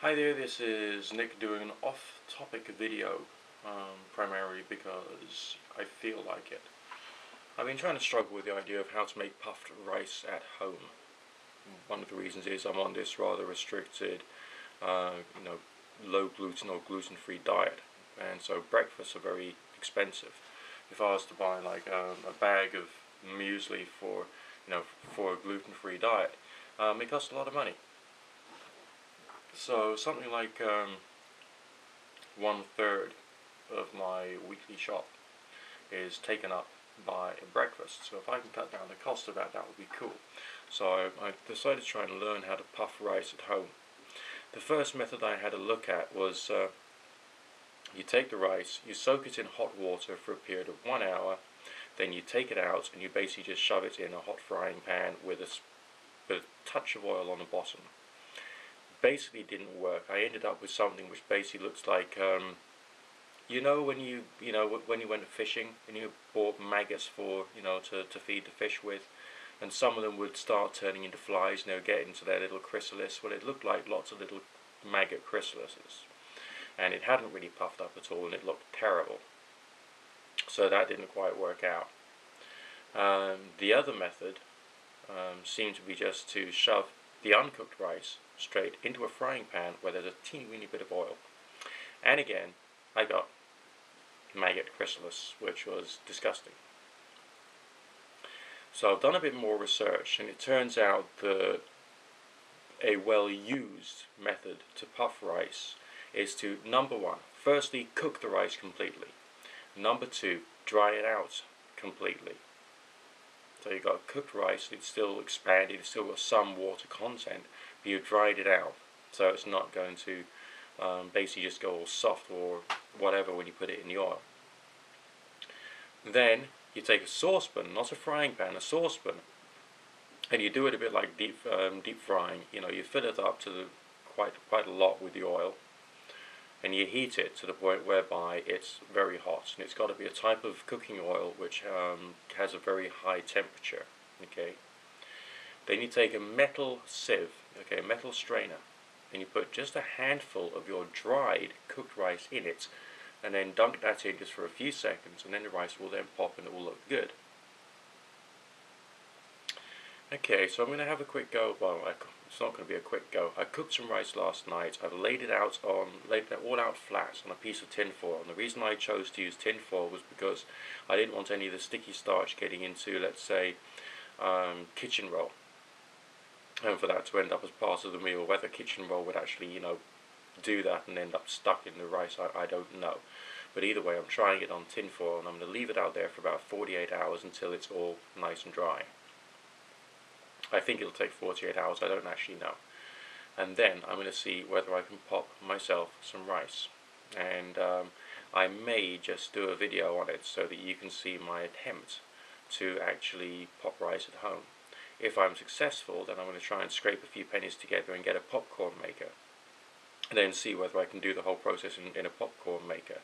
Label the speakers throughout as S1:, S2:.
S1: Hi there, this is Nick doing an off-topic video, primarily because I feel like it. I've been trying to struggle with the idea of how to make puffed rice at home. One of the reasons is I'm on this rather restricted, uh, you know, low gluten or gluten-free diet, and so breakfasts are very expensive. If I was to buy like a bag of muesli for a gluten-free diet, it costs a lot of money. So something like 1/3 of my weekly shop is taken up by breakfast. So if I can cut down the cost of that, that would be cool. So I decided to try and learn how to puff rice at home. The first method I had a look at was you take the rice, you soak it in hot water for a period of 1 hour, then you take it out and you basically just shove it in a hot frying pan with a touch of oil on the bottom. Basically didn't work. I ended up with something which basically looks like when you went fishing and you bought maggots for to feed the fish with, and some of them would start turning into flies and they would get into their little chrysalis. Well, it looked like lots of little maggot chrysalises, and it hadn't really puffed up at all, and it looked terrible. So that didn't quite work out. The other method seemed to be just to shove the uncooked rice straight into a frying pan where there's a teeny weeny bit of oil. And again, I got maggot chrysalis, which was disgusting. So I've done a bit more research, and it turns out that a well-used method to puff rice is to, number one, firstly cook the rice completely. Number two, dry it out completely. So you've got cooked rice, it's still expanded, it's still got some water content, but you've dried it out, so it's not going to basically just go all soft or whatever when you put it in the oil. Then you take a saucepan, not a frying pan, a saucepan, and you do it a bit like deep frying. You fill it up to quite a lot with the oil, and you heat it to the point whereby it's very hot, and it's got to be a type of cooking oil which has a very high temperature. Okay. Then you take a metal sieve, a metal strainer, and you put just a handful of your dried cooked rice in it, and then dunk that in just for a few seconds, and then the rice will then pop and it will look good. Okay, so I'm going to have a quick go. Well, it's not going to be a quick go. I cooked some rice last night. I've laid it all out flat on a piece of tin foil. And the reason I chose to use tin foil was because I didn't want any of the sticky starch getting into, let's say, kitchen roll, and for that to end up as part of the meal. Whether kitchen roll would actually, do that and end up stuck in the rice, I don't know. But either way, I'm trying it on tin foil, and I'm going to leave it out there for about 48 hours until it's all nice and dry. I think it'll take 48 hours, I don't actually know. And then I'm going to see whether I can pop myself some rice. And I may just do a video on it so that you can see my attempt to actually pop rice at home. If I'm successful, then I'm going to try and scrape a few pennies together and get a popcorn maker, and then see whether I can do the whole process in a popcorn maker.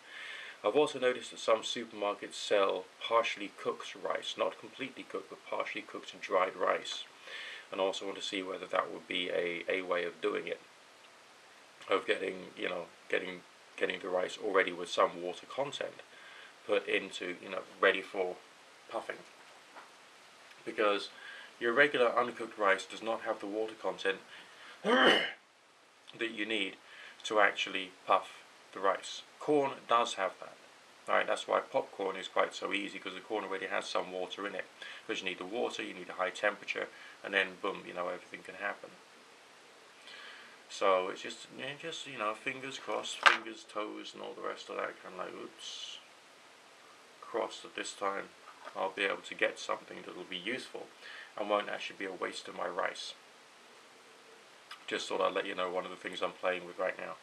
S1: I've also noticed that some supermarkets sell partially cooked rice, not completely cooked, but partially cooked dried rice. And I also want to see whether that would be a way of doing it, of getting the rice already with some water content put into, ready for puffing. Because your regular uncooked rice does not have the water content that you need to actually puff the rice. Corn does have that. Alright, that's why popcorn is quite so easy, because the corn already has some water in it. Because you need the water, you need a high temperature, and then boom, everything can happen. So it's just fingers crossed, fingers, toes, and all the rest of that, kind of like, oops, crossed that this time I'll be able to get something that will be useful and won't actually be a waste of my rice. Just thought I'd let you know one of the things I'm playing with right now.